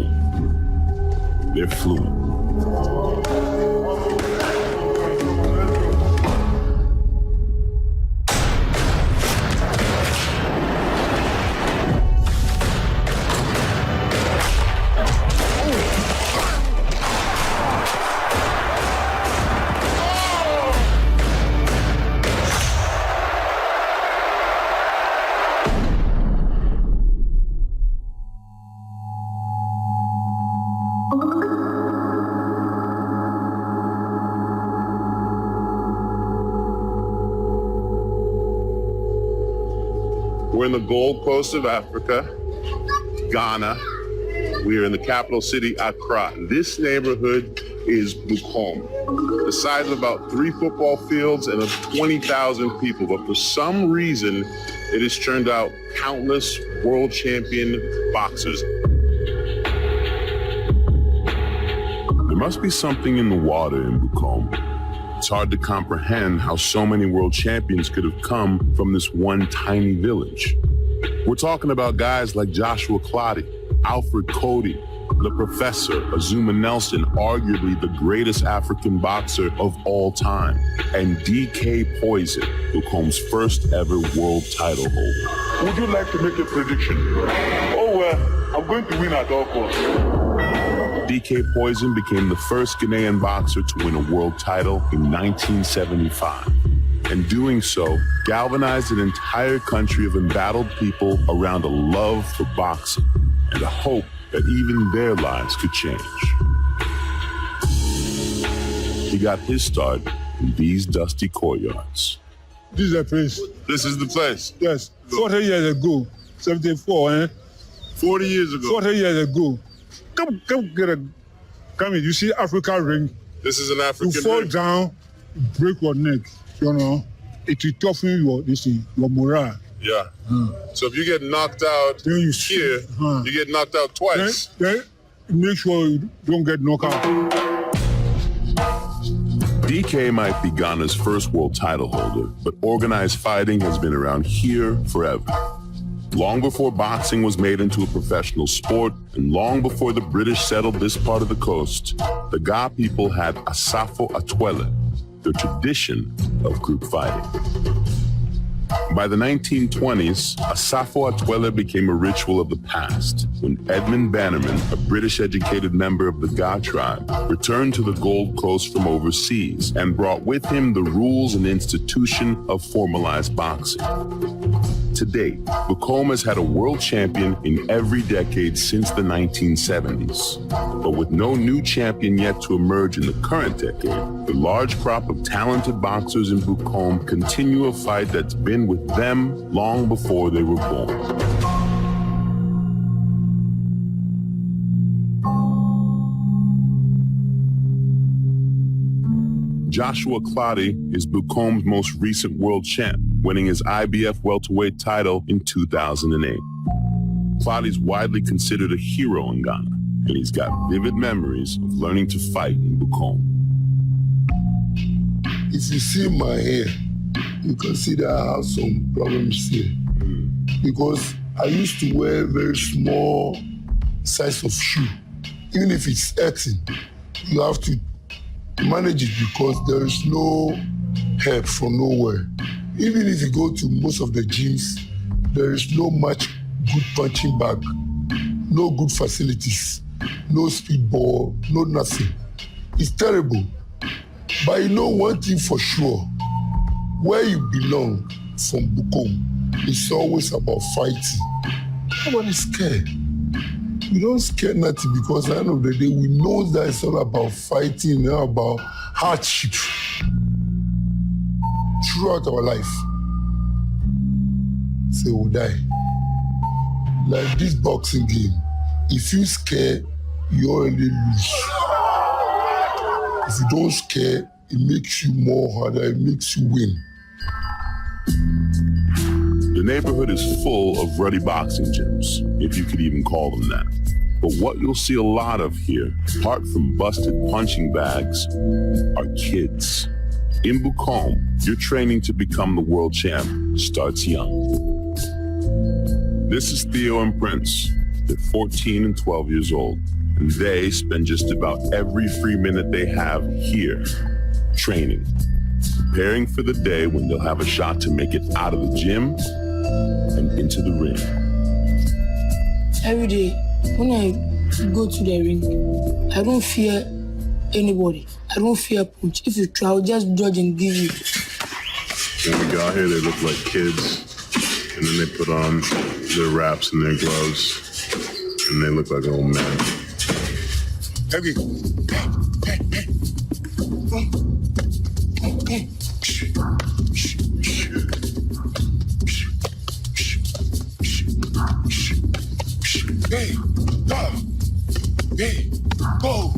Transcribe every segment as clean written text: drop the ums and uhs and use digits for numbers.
Bukom. They're fluent. We're in the Gold Coast of Africa, Ghana. We are in the capital city, Accra. This neighborhood is Bukom, the size of about 3 football fields and of 20,000 people. But for some reason, it has turned out countless world champion boxers. There must be something in the water in Bukom. It's hard to comprehend how so many world champions could have come from this one tiny village. We're talking about guys like Joshua Clottey, Alfred Cody, the Professor, Azuma Nelson, arguably the greatest African boxer of all time, and DK Poison, Bukom's first ever world title holder. Would you like to make a prediction? Oh, well, I'm going to win at all costs. DK Poison became the first Ghanaian boxer to win a world title in 1975. And doing so, galvanized an entire country of embattled people around a love for boxing and a hope that even their lives could change. He got his start in these dusty courtyards. This is the place. This is the place? Yes. 40 years ago, 74, 40 years ago? 40 years ago. Come in. You see Africa ring? This is an African You fall ring. down, break your neck, you know. It will toughen your morale. Yeah. So if you get knocked out Then you here, you get knocked out twice. Then make sure you don't get knocked out. DK might be Ghana's first world title holder, but organized fighting has been around here forever. Long before boxing was made into a professional sport, and long before the British settled this part of the coast, the Ga people had Asafo Atwele, the tradition of group fighting. By the 1920s, Asafo Atwele became a ritual of the past when Edmund Bannerman, a British-educated member of the Ga tribe, returned to the Gold Coast from overseas and brought with him the rules and institution of formalized boxing. To date, Bukom has had a world champion in every decade since the 1970s. But with no new champion yet to emerge in the current decade, the large crop of talented boxers in Bukom continue a fight that's been with them long before they were born. Joshua Clottey is Bukom's most recent world champ, winning his IBF welterweight title in 2008. Clottey's widely considered a hero in Ghana, and he's got vivid memories of learning to fight in Bukom. If you see my hair, you can see that I have some problems here. Because I used to wear very small size of shoe. Even if it's hurting, you have to manage it because there is no help from nowhere. Even if you go to most of the gyms, there is no much good punching bag, no good facilities, no speed ball, no nothing. It's terrible. But you know one thing for sure, where you belong from Bukom, it's always about fighting. Nobody's scared. We don't scare nothing because at the end of the day, we know that it's all about fighting, not about hardship. Throughout our life, say we'll die. Like this boxing game, if you scare, you already lose. If you don't scare, it makes you more harder, it makes you win. The neighborhood is full of ruddy boxing gyms, if you could even call them that. But what you'll see a lot of here, apart from busted punching bags, are kids. In Bukom, your training to become the world champ starts young. This is Theo and Prince. They're 14 and 12 years old, and they spend just about every free minute they have here, training, preparing for the day when they'll have a shot to make it out of the gym and into the ring. Every day, when I go to the ring, I don't fear anybody. I don't fear punch. If you try, I'll just dodge and give you. When we got here, they look like kids, and then they put on their wraps and their gloves, and they look like old men. Hey. Hey, go.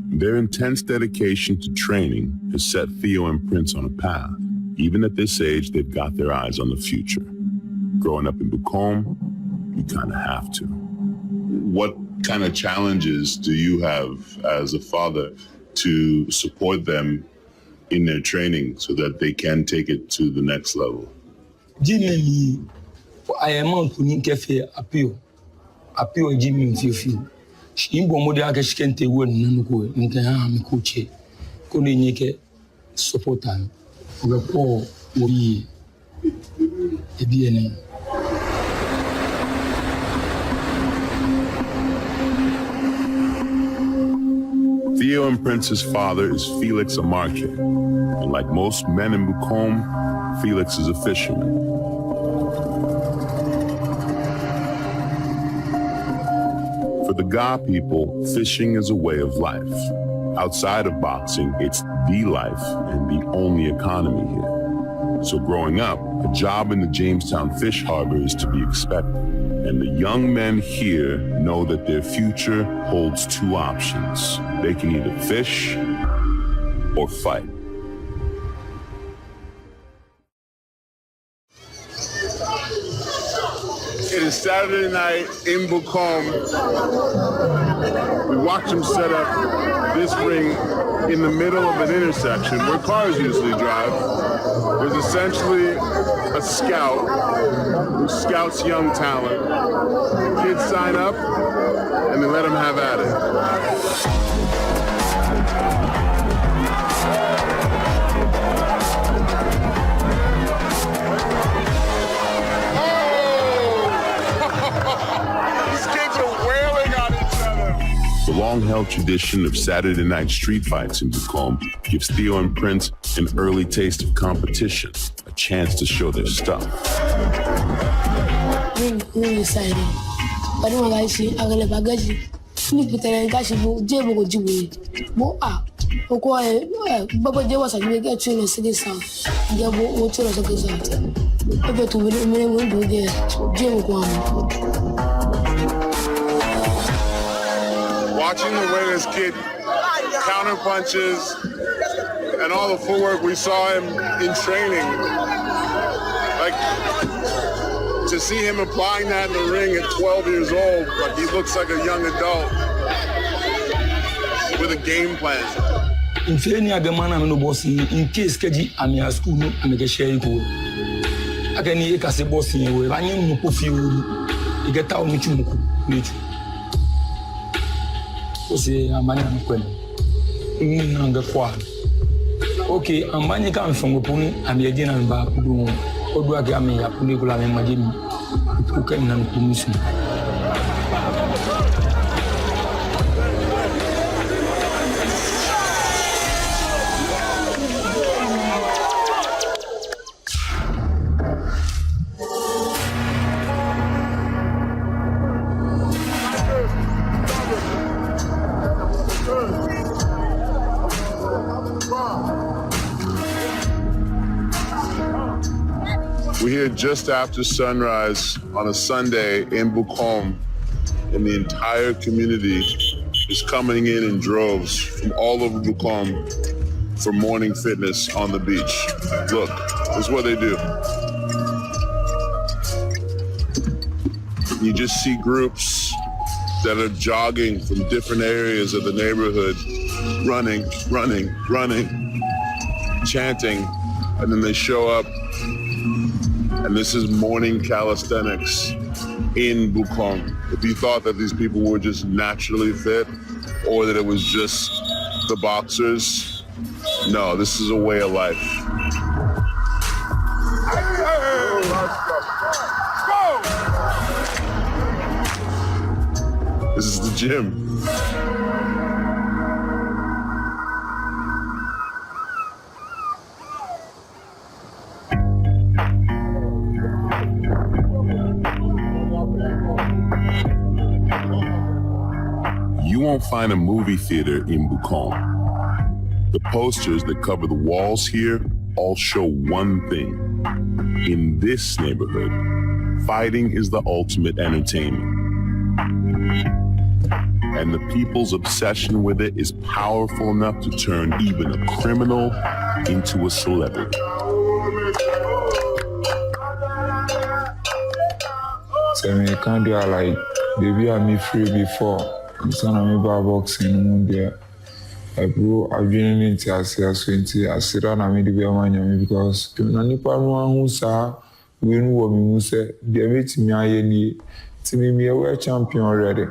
Their intense dedication to training has set Theo and Prince on a path. Even at this age, they've got their eyes on the future. Growing up in Bukom, you kind of have to. What kind of challenges do you have as a father to support them in their training so that they can take it to the next level? Jimmy, I am on Punin Cafe appeal Jimmy Fifi. Imbo Modia Kente won Nuko, Nkaham Kuche, Koninike support time. The poor will be a DNA. Theo and Prince's father is Felix Amarche, and like most men in Bukom, Felix is a fisherman. For the Ga people, fishing is a way of life. Outside of boxing, it's the life and the only economy here. So growing up, a job in the Jamestown Fish Harbor is to be expected. And the young men here know that their future holds two options. They can either fish or fight. It is Saturday night in Bukom. We watch them set up this ring in the middle of an intersection where cars usually drive. There's essentially a scout who scouts young talent. Kids sign up and they let them have at it. The long-held tradition of Saturday night street fights in Bukom gives Theo and Prince an early taste of competition, a chance to show their stuff. Ring excited. But when I see I get bagage, ni pitele gashi bo jebo go jiwe. Bo oko baba je wasa ni get train city sound. Ge bo o tro so ke sound. Ebe to me do there. Jebo ko am. Watching the way this kid counter punches and all the footwork we saw him in training, like to see him applying that in the ring at 12 years old, like he looks like a young adult with a game plan. In Fenia Gamana no bossy, in case Kaji Amia school, and a share go. I can eat as a bossy away, I am no coffee, you get out with you. Say a man in the quad. Okay, I'm buying coming from Opuni and the agent and back room. Or do I get me a Punicula and Majim? Who can and commission. We're here just after sunrise on a Sunday in Bukom, and the entire community is coming in droves from all over Bukom for morning fitness on the beach. Look, this is what they do. You just see groups that are jogging from different areas of the neighborhood, running, chanting, and then they show up And this is morning calisthenics in Bukong. If you thought that these people were just naturally fit or that it was just the boxers, no, this is a way of life. This is the gym. You won't find a movie theater in Bukong. The posters that cover the walls here all show one thing. In this neighborhood, fighting is the ultimate entertainment. And the people's obsession with it is powerful enough to turn even a criminal into a celebrity. So I can't do like, baby, I'm free before. I'm saying boxing there. I bro, I've been into I sit on me because Nipa who saw when woman say they meet me I to me a world champion already.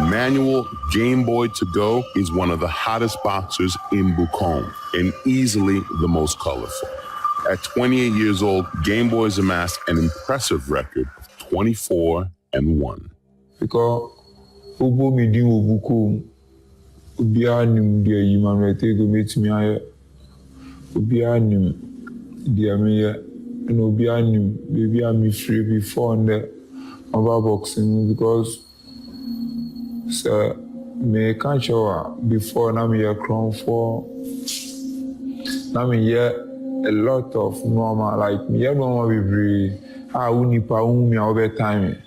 Emmanuel Game Boy To Go is one of the hottest boxers in Bukong and easily the most colorful. At 28 years old, Game Boy has amassed an impressive record of 24-1. Because Obo me di Obuko Obia nim dia Emmanuel Tego metimi aye Obia nim dia me and Obia nim baby I'm free before the over boxing because so me can't show before na me a crown for na me a lot of normal like me normal be unipa me over time.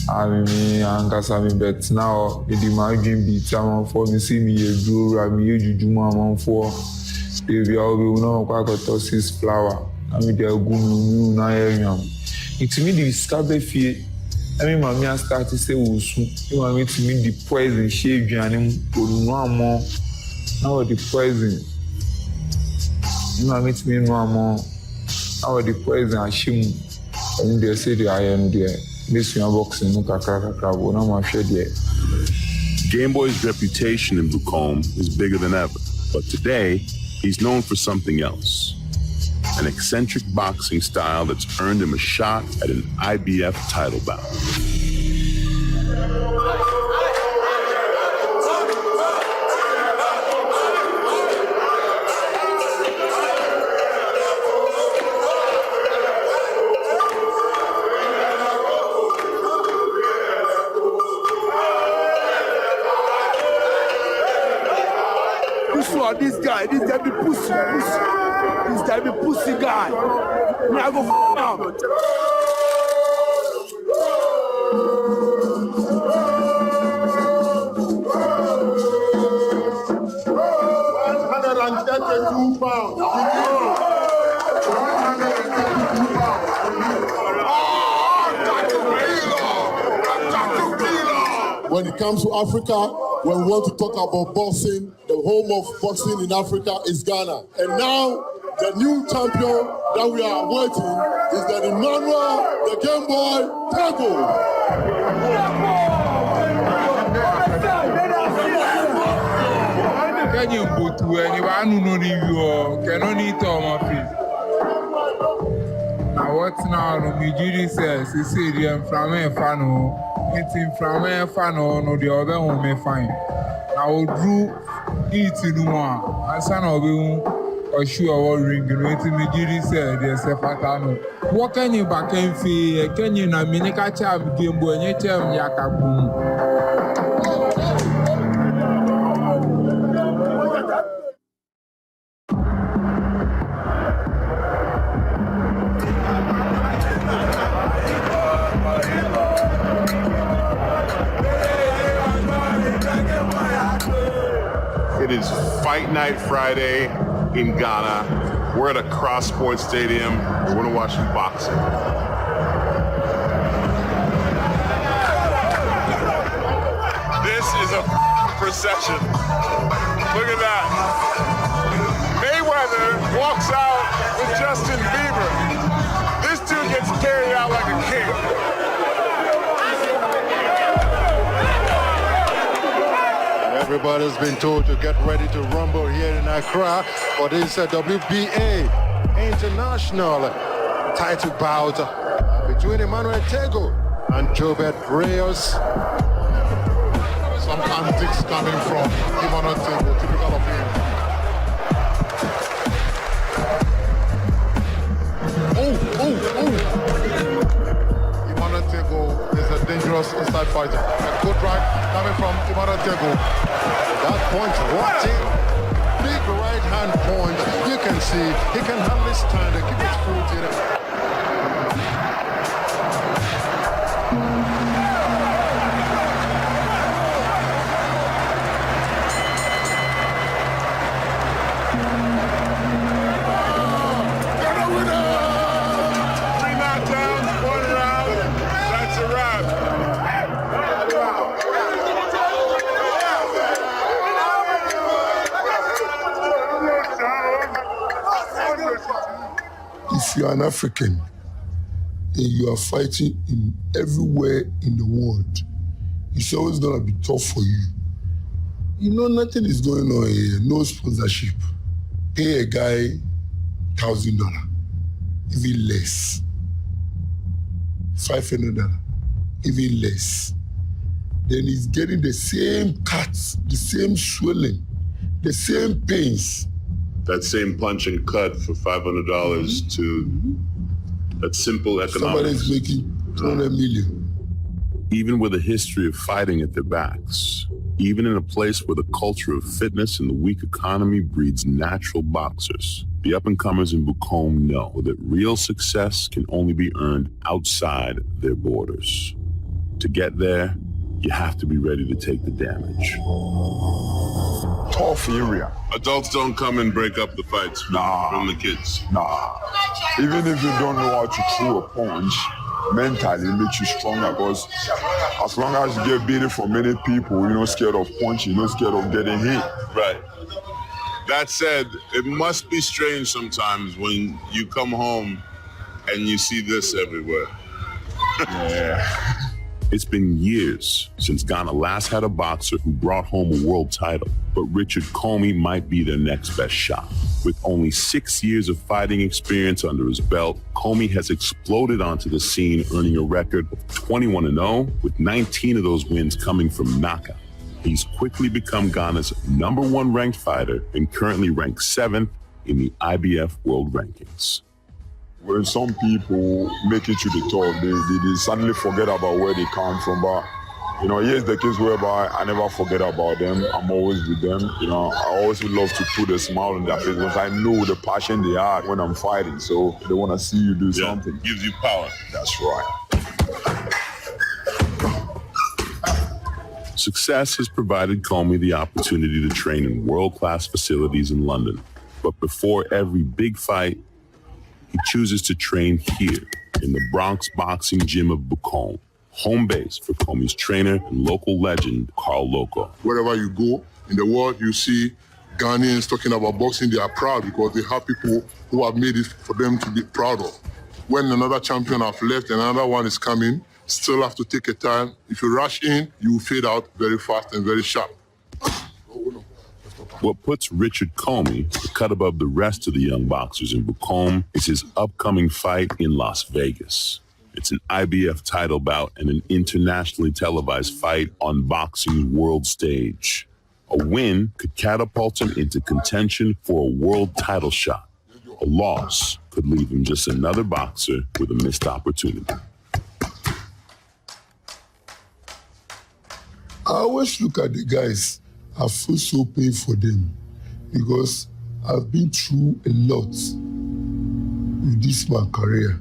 I mean, but now the margin be time for me see me a draw me you man for baby I will know quite a tosses flower. I mean they go na yam. It me the discover fear. I mean mommy start to say usu. You want me to me the poison shave and no more. Now the poison. You want me to me no more. Now the poison ashim. And they say the iron there. This boxing Game Boy's reputation in Bukong is bigger than ever, but today he's known for something else. An eccentric boxing style that's earned him a shot at an IBF title bout. This guy be pussy. This guy be pussy guy. Me I go f*** now. When it comes to Africa, when we want to talk about boxing, the home of boxing in Africa is Ghana. And now, the new champion that we are awaiting is the Emmanuel, the Game Boy, Tego. Can you put anyone who know cannot eat on my face? Now what now? Me Judy says, he said, "I'm from a fan. It's from a fan. No, the other one may find." Now Drew eating one. I son of you or sure ring. Me Judy said, "There's a fatano. What can you back and fee? Can you not make a child Game Boy and you tell me Yakaboom?" It is Fight Night Friday in Ghana. We're at a cross sports stadium. We're going to watch some boxing. is a procession. Look at that. Mayweather walks out with Justin Bieber. This dude gets carried out like a king. Everybody's been told to get ready to rumble here in Accra for this WBA International title bout between Emmanuel Tego and Jobert Reyes. Some antics coming from Emmanuel Tego, typical of him. Emmanuel Tego is a dangerous inside fighter. A good right coming from Emmanuel Tego. That point right in, big right hand point. You can see he can hardly stand and keep his foot in. If you are an African and you are fighting in everywhere in the world, it's always gonna be tough for you. You know, nothing is going on here, no sponsorship. Pay a guy $1,000, even less. $500, even less. Then he's getting the same cuts, the same swelling, the same pains. That same punch and cut for $500 to that simple economics. Somebody's making 200 million. Even with a history of fighting at their backs, even in a place where the culture of fitness and the weak economy breeds natural boxers, the up-and-comers in Bukom know that real success can only be earned outside their borders. To get there, you have to be ready to take the damage. Tough area. Adults don't come and break up the fights from the kids. Nah. Even if you don't know how to throw a punch, mentally it makes you stronger, because as long as you get beaten from many people, you're not scared of punching, you're not scared of getting hit. Right. That said, it must be strange sometimes when you come home and you see this everywhere. Yeah. It's been years since Ghana last had a boxer who brought home a world title, but Richard Comey might be their next best shot. With only 6 years of fighting experience under his belt, Comey has exploded onto the scene, earning a record of 21-0, with 19 of those wins coming from knockout. He's quickly become Ghana's #1 ranked fighter and currently ranked 7th in the IBF World Rankings. When some people make it to the top, they suddenly forget about where they come from. But, you know, here's the case whereby I never forget about them. I'm always with them. You know, I always love to put a smile on their face because I know the passion they have when I'm fighting. So they want to see you do something. Gives you power. That's right. Success has provided Comey the opportunity to train in world-class facilities in London. But before every big fight, he chooses to train here in the Bronx boxing gym of Bukom, home base for Comey's trainer and local legend, Carl Loco. Wherever you go in the world, you see Ghanaians talking about boxing. They are proud because they have people who have made it for them to be proud of. When another champion has left and another one is coming, still have to take a time. If you rush in, you will fade out very fast and very sharp. What puts Richard Comey a cut above the rest of the young boxers in Bukom is his upcoming fight in Las Vegas. It's an IBF title bout and an internationally televised fight on boxing's world stage. A win could catapult him into contention for a world title shot. A loss could leave him just another boxer with a missed opportunity. I always look at the guys. I feel so pain for them because I've been through a lot with this my career.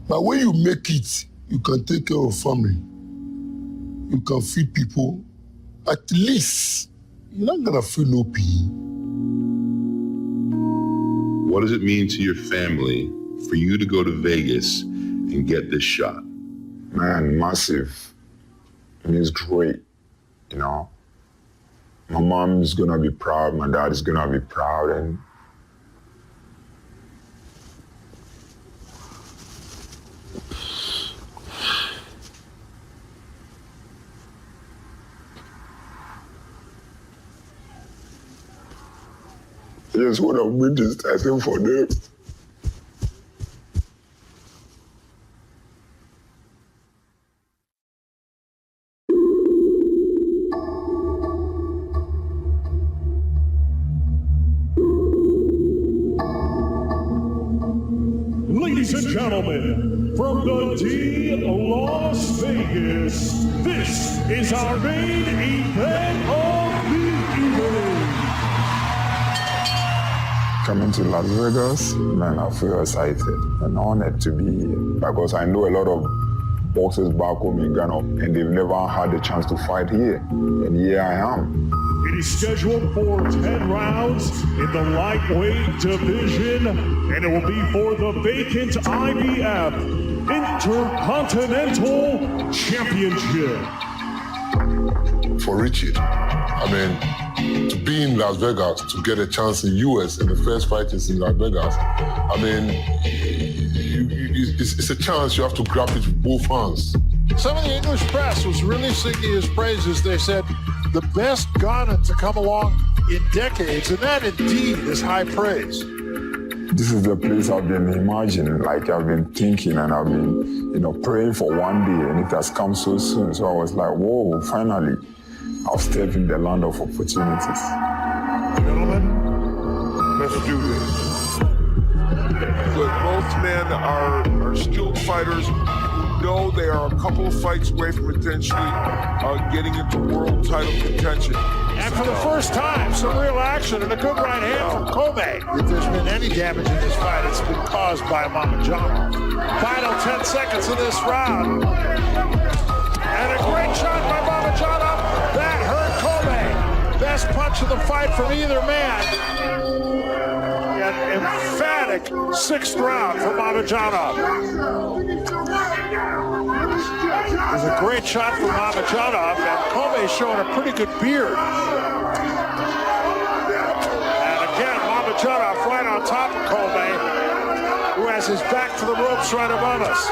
But when you make it, you can take care of family. You can feed people. At least, you're not gonna feel no pain. What does it mean to your family for you to go to Vegas and get this shot? Man, massive. It means great, you know. My mom's gonna be proud, my dad is gonna be proud, and I just want to win this title for them. Ladies and gentlemen, from the D Las Vegas, this is our main event of the evening. Coming to Las Vegas, man, I feel excited and honored to be here because I know a lot of boxers back home in Ghana and they've never had the chance to fight here. And here I am. It is scheduled for 10 rounds in the lightweight division, and it will be for the vacant IBF Intercontinental Championship. For Richard, I mean, to be in Las Vegas, to get a chance in US, and the first fight is in Las Vegas, I mean, it's a chance you have to grab it with both hands. Some of the English press was really singing his praises. They said, the best Ghana to come along in decades, and that indeed is high praise. This is the place I've been imagining, like I've been thinking and I've been, praying for one day, and it has come so soon. So I was like, whoa, finally, I'll step in the land of opportunities. Gentlemen, let's do this. But both men are skilled fighters. No, they are a couple of fights away from potentially getting into world title contention. And for the first time, some real action and a good right hand from Kobe. If there's been any damage in this fight, it's been caused by Mama John. Final 10 seconds of this round. And a great shot by Mama John up. That hurt Kobe. Best punch of the fight from either man. An emphatic sixth round for Mama John up. There's a great shot from Mamajanov, and Kobe's showing a pretty good beard. And again, Mamajanov right on top of Kobe, who has his back to the ropes right above us.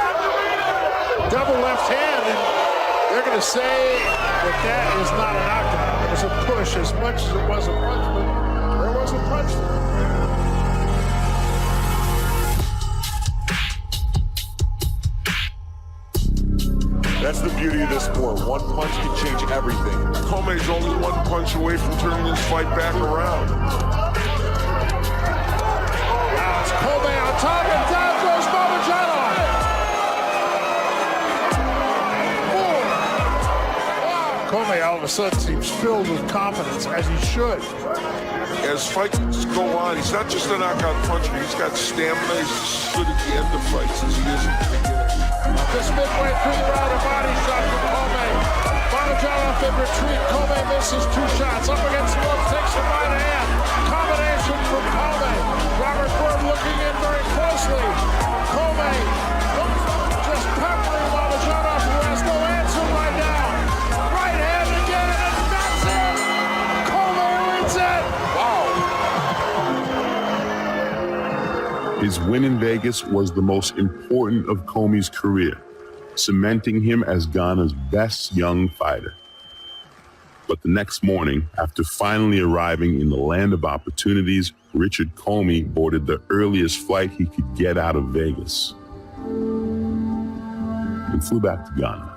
Double left hand, and they're going to say that is not a knockdown. It was a push as much as it was a punch, but there was a punch there. That's the beauty of this sport. One punch can change everything. Come's only one punch away from turning this fight back around. Now it's Kobe on top, and down goes Mamajanov. Wow. Kobe all of a sudden seems filled with confidence, as he should. As fights go on, he's not just a knockout puncher. He's got stamina. He's as good at the end of fights as he is at the beginning. Just midway through the round, a body shot from Kobe. Mamajanov in retreat. Kobe misses two shots. Up against the ropes, takes him by the hand. Combination from Kobe. Robert Bird looking in very closely. Kobe just peppering Mamajanov, who has no answer right now. Right hand again, and that's it. Kobe wins it. Wow. His win in Vegas was the most important of Come's career, cementing him as Ghana's best young fighter. But the next morning, after finally arriving in the land of opportunities, Richard Comey boarded the earliest flight he could get out of Vegas and flew back to Ghana.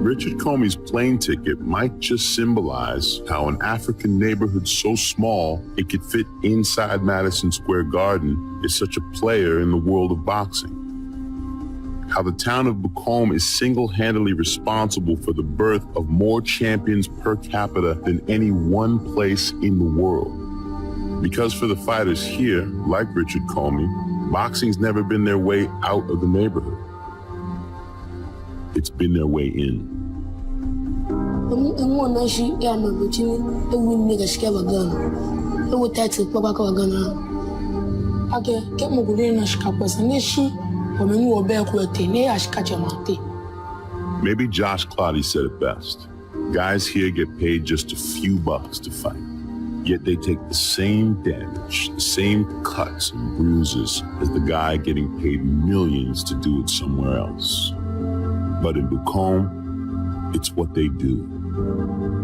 Richard Comey's plane ticket might just symbolize how an African neighborhood so small it could fit inside Madison Square Garden is such a player in the world of boxing. How the town of Bukom is single-handedly responsible for the birth of more champions per capita than any one place in the world. Because for the fighters here, like Richard Comey, boxing's never been their way out of the neighborhood. It's been their way in. Maybe Josh Clottey said it best. Guys here get paid just a few bucks to fight, yet they take the same damage, the same cuts and bruises as the guy getting paid millions to do it somewhere else. But in Bukom, it's what they do.